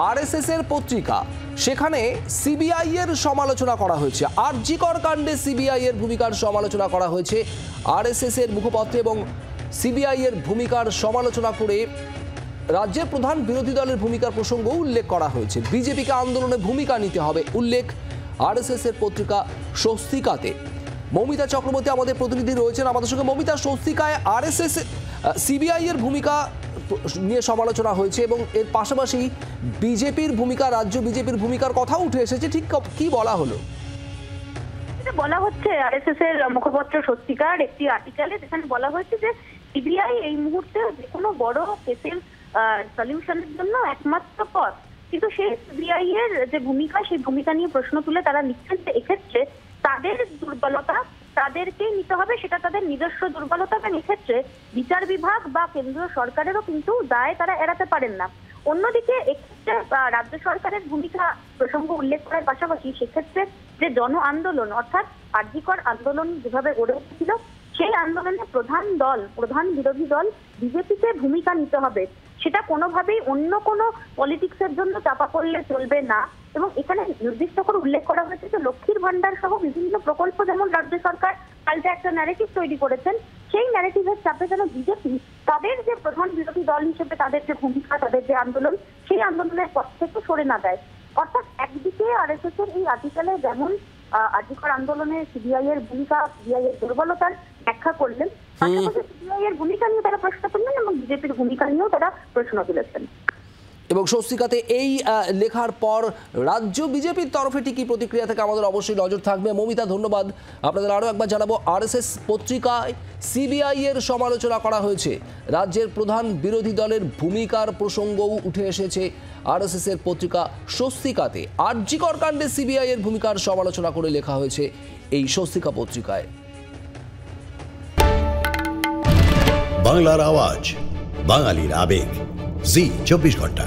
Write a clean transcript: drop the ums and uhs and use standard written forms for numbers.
RSS এর পত্রিকা, সেখানে সিবিআই এর সমালোচনা করা হয়েছে। আরজি কর কাণ্ডে সিবিআই এর ভূমিকার সমালোচনা করা হয়েছে। আরএসএস এর মুখপাত্র এবং সিবিআই এর ভূমিকার সমালোচনা করে রাজ্যের প্রধান বিরোধী দলের ভূমিকার প্রসঙ্গ উল্লেখ করা হয়েছে। বিজেপিকে আন্দোলনে ভূমিকা নিতে হবে উল্লেখ আরএসএস এর পত্রিকা স্বস্তিকাতে। মৌমিতা চক্রবর্তী আমাদের প্রতিনিধি রয়েছেন আমাদের সঙ্গে। মৌমিতা, স্বস্তিকায় আরএসএস সিবিআই এর ভূমিকা নিয়ে সমালোচনা হয়েছে এবং এর পাশাপাশি বিজেপির ভূমিকা, রাজ্য বিজেপির ভূমিকার কথা উঠে এসেছে, ঠিক কি বলা হলো? বলা হচ্ছে আরএসএস এর মুখপাত্র স্বস্তিকার একটি আর্টিকেলে, যেখানে বলা হয়েছে যে সিবিআই এই মুহূর্তে যে কোনো বড় কেসের সলিউশনের জন্য একমাত্র পথ। কিন্তু সেই সিবিআই এর যে ভূমিকা, সেই ভূমিকা নিয়ে প্রশ্ন তুলে তারা লিখছেন যে এক্ষেত্রে তাদের দুর্বলতা তাদেরকেই নিতে হবে, সেটা তাদের নিজস্ব দুর্বলতা, এবং এক্ষেত্রে বিচার বিভাগ বা কেন্দ্রীয় সরকারেরও কিন্তু দায় তারা এড়াতে পারেন না। অন্যদিকে এক্ষেত্রে রাজ্য সরকারের ভূমিকা প্রসঙ্গ উল্লেখ করার পাশাপাশি সেক্ষেত্রে যে জন আন্দোলন, অর্থাৎ আরজি কর আন্দোলন যেভাবে গড়ে উঠেছিল, সেই আন্দোলনে প্রধান বিরোধী দল বিজেপিকে ভূমিকা নিতে হবে। সেটা কোনোভাবেই অন্য কোনো পলিটিক্সের জন্য চাপা পড়লে চলবে না। এবং এখানে নির্দিষ্ট করে উল্লেখ করা হয়েছে যে লক্ষ্মীর ভান্ডার সহ বিভিন্ন প্রকল্প যেমন রাজ্য সরকার পাল্টে একটা ন্যারেটিভ তৈরি করেছেন, সেই ন্যারেটিভের চাপে যেন বিজেপি তাদের যে প্রধান বিরোধী দল হিসেবে তাদের যে ভূমিকা, তাদের যে আন্দোলন, সেই আন্দোলনের পথ থেকে সরে না দেয়। অর্থাৎ একদিকে আরএসএস এর এই আর্টিকেলে যেমন আরজি কর আন্দোলনে সিবিআই এর ভূমিকা, সিবিআই এর দুর্বলতার ব্যাখ্যা করলেন, পাশাপাশি সিবিআই এর ভূমিকা নিয়ে তারা প্রশ্ন তুললেন এবং বিজেপির ভূমিকা নিয়েও তারা প্রশ্ন তুলেছেন। এবং স্বস্তিকাতে এই লেখার পর রাজ্য বিজেপির তরফে কি প্রতিক্রিয়া থেকে আমাদের অবশ্যই নজর থাকবে। মৌমিতা, ধন্যবাদ। আপনাদের আরও একবার জানাবো, আরএসএস পত্রিকায় সিবিআই এর সমালোচনা করা হয়েছে। রাজ্যের প্রধান বিরোধী দলের ভূমিকার প্রসঙ্গও উঠে এসেছে আরএসএস এর পত্রিকা স্বস্তিকাতে। আরজি কর কাণ্ডে সিবিআই এর ভূমিকার সমালোচনা করে লেখা হয়েছে এই স্বস্তিকা পত্রিকায়। বাংলার আওয়াজ, বাঙালির আবেগ, জি 24 ঘন্টা।